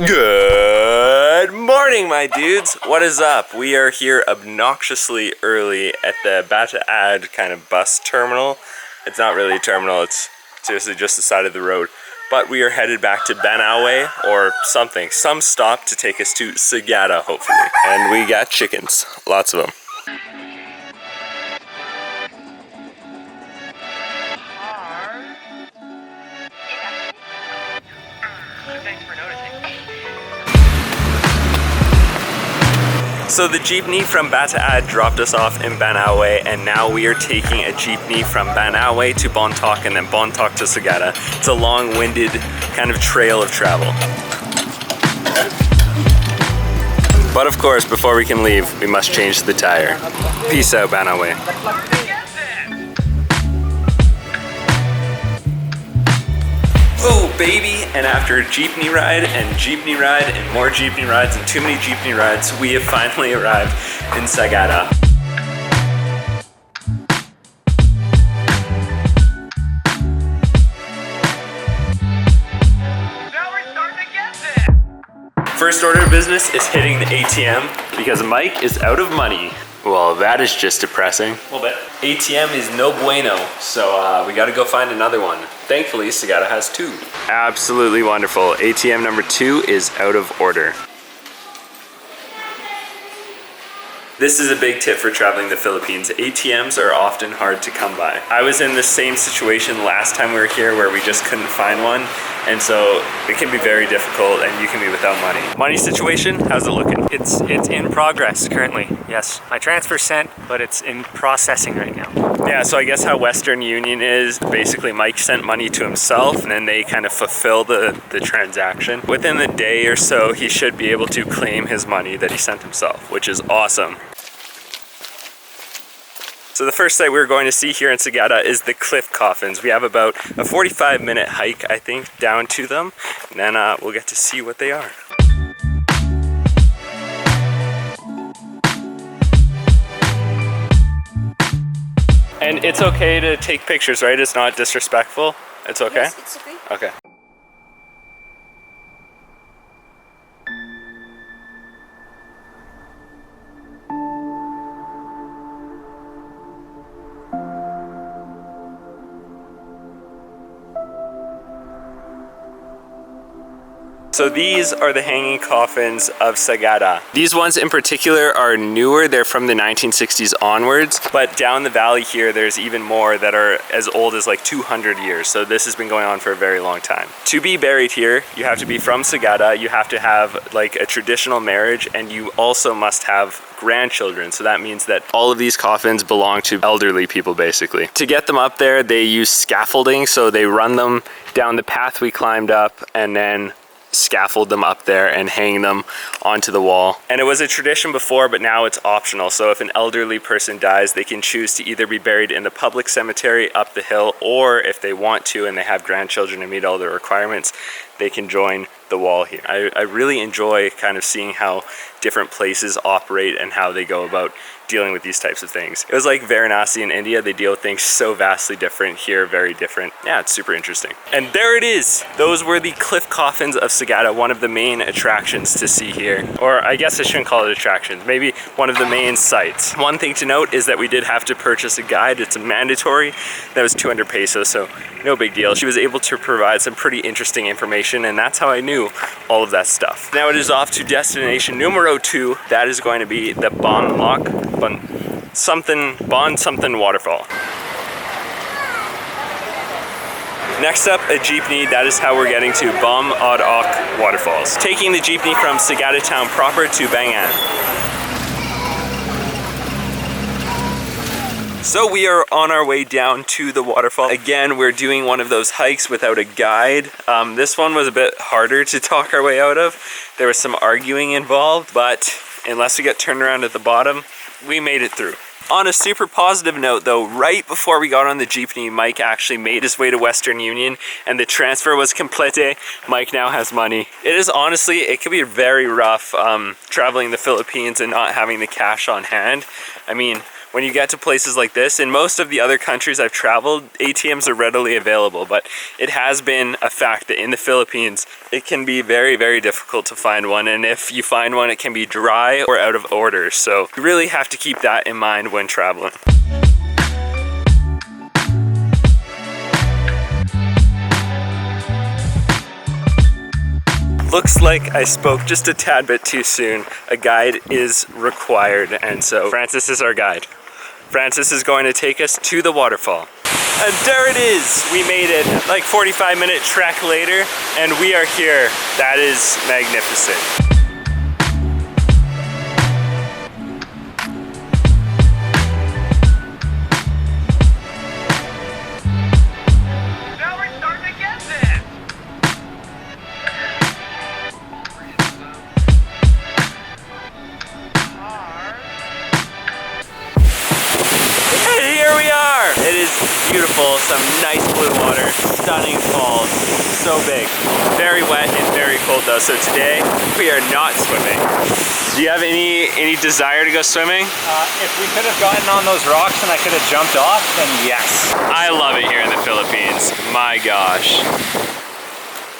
Good morning, my dudes. What is up? We are here obnoxiously early at the Bata'ad kind of bus terminal. It's not really a terminal, it's seriously just the side of the road. But we are headed back to Noahvde or something, some stop to take us to Sagada, hopefully. And we got chickens, lots of them. So the jeepney from Bata'ad dropped us off in Noahvde, and now we are taking a jeepney from Noahvde to Bomod-ok and then Bomod-ok to Sagada. It's a long-winded kind of trail of travel. But of course, before we can leave, we must change the tire. Peace out, Noahvde. Oh baby, and after a jeepney ride and more jeepney rides and too many jeepney rides, we have finally arrived in Sagada. Now we're starting to get there. First order of business is hitting the ATM because Mike is out of money. Well, that is just depressing. A little bit. ATM is no bueno, so we gotta go find another one. Thankfully, Sagada has two. Absolutely wonderful. ATM number 2 is out of order. This is a big tip for traveling the Philippines. ATMs are often hard to come by. I was in the same situation last time we were here where we just couldn't find one. And so it can be very difficult and you can be without money. Money situation, how's it looking? It's in progress currently, yes. My transfer sent, but it's in processing right now. Yeah, so I guess how Western Union is, basically Mike sent money to himself and then they kind of fulfill the transaction. Within the day or so, he should be able to claim his money that he sent himself, which is awesome. So the first site we're going to see here in Sagada is the Cliff Coffins. We have about a 45-minute hike, I think, down to them. And then we'll get to see what they are. And it's okay to take pictures, right? It's not disrespectful? It's okay? Yes, it's okay. Okay. So these are the hanging coffins of Sagada. These ones in particular are newer. They're from the 1960s onwards, but down the valley here, there's even more that are as old as like 200 years. So this has been going on for a very long time. To be buried here, you have to be from Sagada, you have to have like a traditional marriage, and you also must have grandchildren. So that means that all of these coffins belong to elderly people basically. To get them up there, they use scaffolding. So they run them down the path we climbed up and then scaffold them up there and hang them onto the wall. And it was a tradition before, but now it's optional. So if an elderly person dies, they can choose to either be buried in the public cemetery up the hill, or if they want to and they have grandchildren and meet all the requirements, they can join the wall here. I really enjoy kind of seeing how different places operate and how they go about dealing with these types of things. It was like Varanasi in India. They deal with things so vastly different. Here, very different. Yeah, it's super interesting. And there it is. Those were the Cliff Coffins of Sagada, one of the main attractions to see here. Or I guess I shouldn't call it attractions, maybe one of the main sites. One thing to note is that we did have to purchase a guide. It's a mandatory. That was 200 pesos, so no big deal. She was able to provide some pretty interesting information, and that's how I knew all of that stuff. Now it is off to destination numero 2. That is going to be the Bomod-ok something waterfall. Next up, a jeepney. That is how we're getting to Bomod-ok waterfalls. Taking the jeepney from Sagada town proper to Bangan. So we are on our way down to the waterfall. Again, we're doing one of those hikes without a guide. This one was a bit harder to talk our way out of. There was some arguing involved, but unless we got turned around at the bottom, we made it through. On a super positive note though, right before we got on the jeepney, Mike actually made his way to Western Union and the transfer was complete. Mike now has money. It is honestly, it could be very rough traveling the Philippines and not having the cash on hand. I mean, when you get to places like this, in most of the other countries I've traveled, ATMs are readily available, but it has been a fact that in the Philippines, it can be very, very difficult to find one. And if you find one, it can be dry or out of order. So you really have to keep that in mind when traveling. Looks like I spoke just a tad bit too soon. A guide is required, and so Francis is our guide. Francis is going to take us to the waterfall. And there it is! We made it, like 45-minute trek later, and we are here. That is magnificent. It is beautiful, some nice blue water, stunning falls, so big. Very wet and very cold though, so today we are not swimming. Do you have any desire to go swimming? If we could have gotten on those rocks and I could have jumped off, then yes. I love it here in the Philippines, my gosh.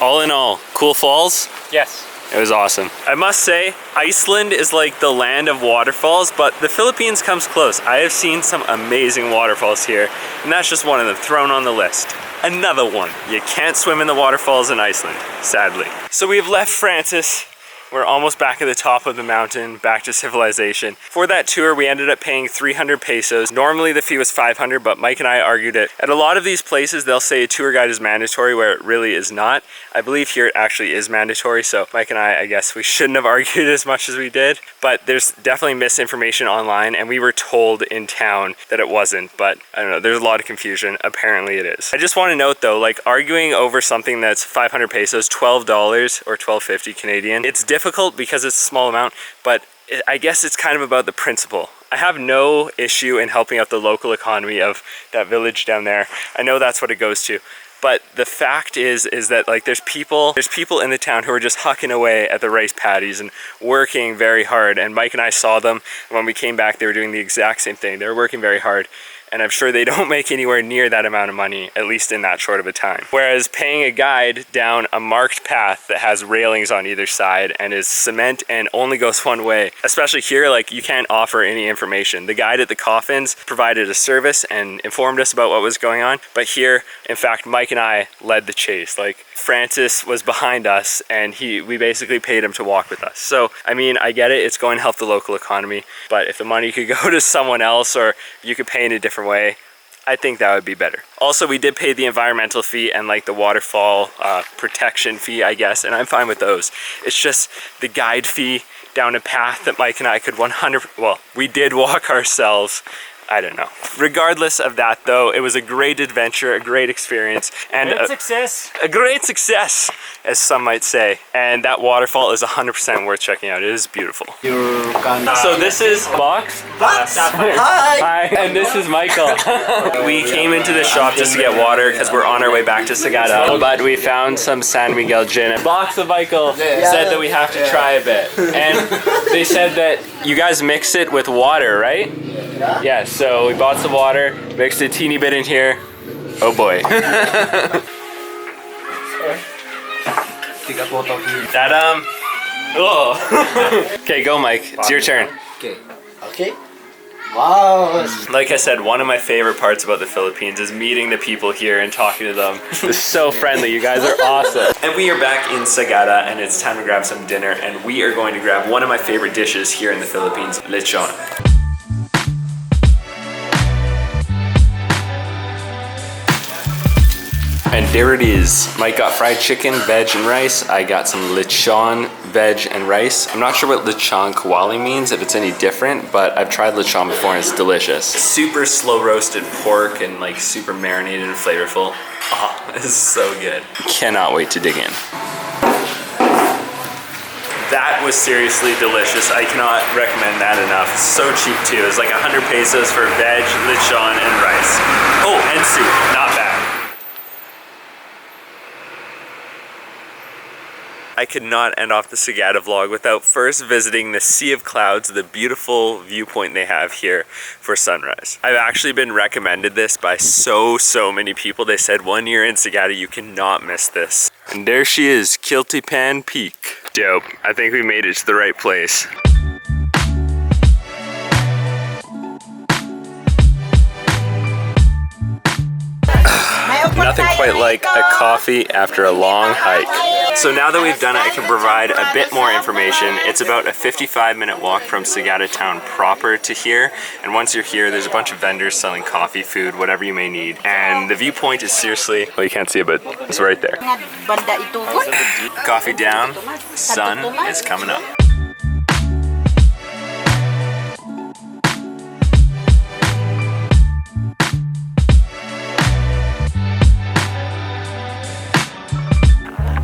All in all, cool falls? Yes. It was awesome. I must say, Iceland is like the land of waterfalls, but the Philippines comes close. I have seen some amazing waterfalls here, and that's just one of them thrown on the list. Another one. You can't swim in the waterfalls in Iceland, sadly. So we've left Francis. We're almost back at the top of the mountain, back to civilization. For that tour, we ended up paying 300 pesos. Normally the fee was 500, but Mike and I argued it. At a lot of these places, they'll say a tour guide is mandatory where it really is not. I believe here it actually is mandatory, so Mike and I guess we shouldn't have argued as much as we did. But there's definitely misinformation online, and we were told in town that it wasn't, but I don't know, there's a lot of confusion. Apparently it is. I just want to note though, like arguing over something that's 500 pesos, $12 or $12.50 Canadian, it's difficult because it's a small amount, but I guess it's kind of about the principle. I have no issue in helping out the local economy of that village down there. I know that's what it goes to. But the fact is that like there's people in the town who are just hucking away at the rice paddies and working very hard. And Mike and I saw them when we came back. They were doing the exact same thing. They were working very hard. And I'm sure they don't make anywhere near that amount of money, at least in that short of a time. Whereas paying a guide down a marked path that has railings on either side and is cement and only goes one way, especially here, like you can't offer any information. The guide at the Coffins provided a service and informed us about what was going on. But here, in fact, Mike and I led the chase. Like Francis was behind us and we basically paid him to walk with us. So, I mean, I get it, it's going to help the local economy, but if the money could go to someone else or you could pay in a different way, I think that would be better. Also, we did pay the environmental fee and like the waterfall protection fee, I guess, and I'm fine with those. It's just the guide fee down a path that Mike and I could we did walk ourselves. I don't know. Regardless of that though, it was a great adventure, a great experience, and a great success, as some might say. And that waterfall is 100% worth checking out. It is beautiful. So this is Box. Hi. And this is Michael. We came into the shop just to get water because we're on our way back to Sagada, but we found some San Miguel gin. Box of Michael said that we have to try a bit. And they said that you guys mix it with water, right? Yeah, so we bought some water, mixed a teeny bit in here. Oh boy. Okay, go Mike, it's your turn. Okay. Wow. Like I said, one of my favorite parts about the Philippines is meeting the people here and talking to them. They're so friendly, you guys are awesome. And we are back in Sagada and it's time to grab some dinner, and we are going to grab one of my favorite dishes here in the Philippines, lechon. And there it is. Mike got fried chicken, veg, and rice. I got some lechon, veg, and rice. I'm not sure what lechon kawali means, if it's any different, but I've tried lechon before and it's delicious. Super slow roasted pork and like super marinated and flavorful. Oh, this is so good. Cannot wait to dig in. That was seriously delicious. I cannot recommend that enough. So cheap too. It's like 100 pesos for veg, lechon, and rice. Oh, and soup. Not bad. I could not end off the Sagada vlog without first visiting the Sea of Clouds, the beautiful viewpoint they have here for sunrise. I've actually been recommended this by so many people. They said when you're in Sagada, you cannot miss this. And there she is, Kiltipan Peak. Dope. I think we made it to the right place. Nothing quite like a coffee after a long hike. So now that we've done it, I can provide a bit more information. It's about a 55-minute walk from Sagada town proper to here. And once you're here, there's a bunch of vendors selling coffee, food, whatever you may need. And the viewpoint is seriously, well, you can't see it, but it's right there. Coffee down, sun is coming up.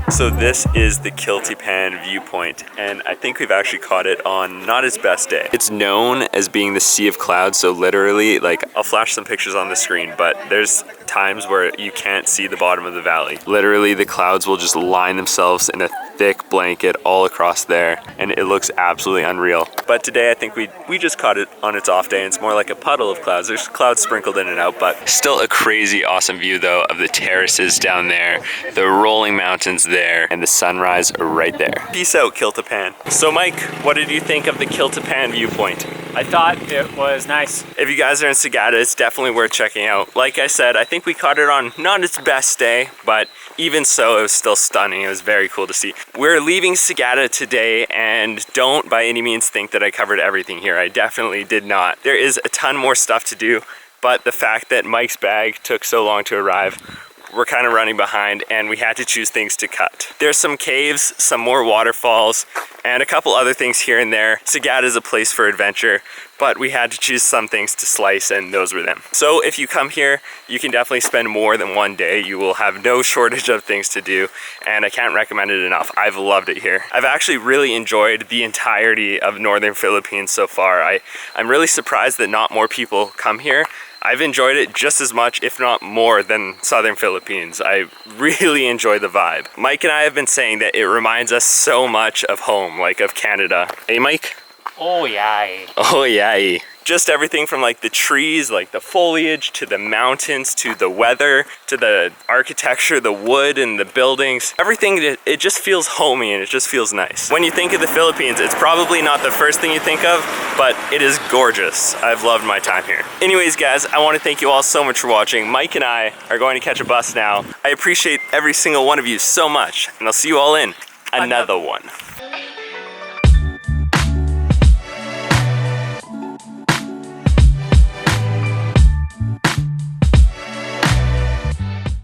So this is the Kiltipan viewpoint, and I think we've actually caught it on not its best day. It's known as being the Sea of Clouds, so literally, like, I'll flash some pictures on the screen, but there's times where you can't see the bottom of the valley. Literally, the clouds will just line themselves in a thick blanket all across there, and it looks absolutely unreal. But today, I think we just caught it on its off day, and it's more like a puddle of clouds. There's clouds sprinkled in and out, but still a crazy awesome view, though, of the terraces down there, the rolling mountains there, and the sunrise right there. Peace out, Kiltipan. So Mike, what did you think of the Kiltipan viewpoint? I thought it was nice. If you guys are in Sagada, it's definitely worth checking out. Like I said, I think we caught it on not its best day, but even so, it was still stunning. It was very cool to see. We're leaving Sagada today, and don't by any means think that I covered everything here. I definitely did not. There is a ton more stuff to do, but the fact that Mike's bag took so long to arrive, we're kind of running behind, and we had to choose things to cut. There's some caves, some more waterfalls, and a couple other things here and there. Sagada is a place for adventure, but we had to choose some things to slice, and those were them. So if you come here, you can definitely spend more than one day. You will have no shortage of things to do, and I can't recommend it enough. I've loved it here. I've actually really enjoyed the entirety of Northern Philippines so far. I'm really surprised that not more people come here. I've enjoyed it just as much, if not more, than Southern Philippines. I really enjoy the vibe. Mike and I have been saying that it reminds us so much of home, like of Canada. Hey, Mike? Oh, yay. Oh, yay. Just everything from like the trees, like the foliage, to the mountains, to the weather, to the architecture, the wood and the buildings. Everything, it just feels homey and it just feels nice. When you think of the Philippines, it's probably not the first thing you think of, but it is gorgeous. I've loved my time here. Anyways, guys, I want to thank you all so much for watching. Mike and I are going to catch a bus now. I appreciate every single one of you so much, and I'll see you all in another one.